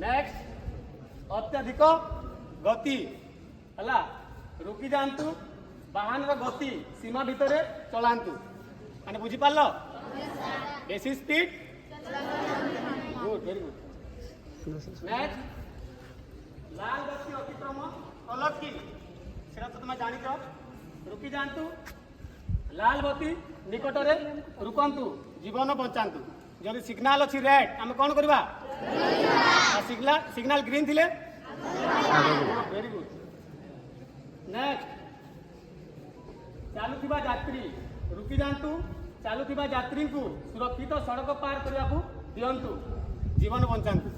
Next अत्यधिक गति है रुकी जातु वाहन गति सीमा भितर चलांतु माने बुझी पार बेसी speed good very good next लाल बत्ती अतिक्रम कलर की सेटा तो तुम जान रुकी जातु लाल बत्ती निकट में रुकंतु जीवन बचातु जदि सिग्नाल अच्छी रेड आम कौन करवा सिग्नाल ग्रीन थिले वेरी गुड नेक्स्ट चलुवा यात्री रुकी जातु चलुवा यात्री को सुरक्षित सड़क पार करने को दिंतु जीवन बचातु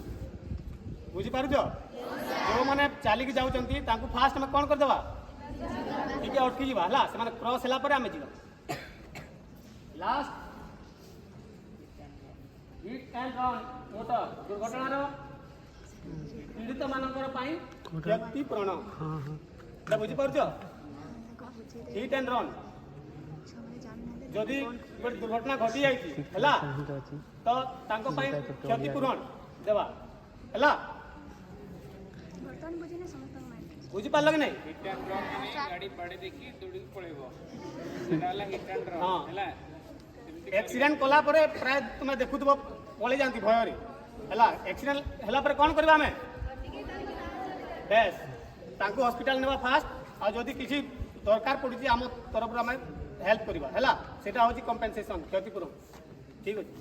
बुझीपार जो मैंने चलिकी जाऊँगी फास्ट आम कौन करदे टे अटकी जावा से क्रॉस है आम जा last hit and run motor दुर्घटनार पीड़ित मानकर क्षतिपूरण बुझीपार हिट एंड रन जदि गोटे दुर्घटना घटी जाए तो क्षतिपूरण देवा है बुझी पार कि नहीं हाँ एक्सीडेंट कला प्राय तुम देखु पलि जाती भय है एक्सीडेंट है कौन करवा आम बेस तांको हॉस्पिटल नेवा फास्ट आ जदि किसी दरकार पड़ी आम तरफ आम हेल्प करवा है सेटा हूँ कंपेनसेशन क्षतिपूरण ठीक अच्छे।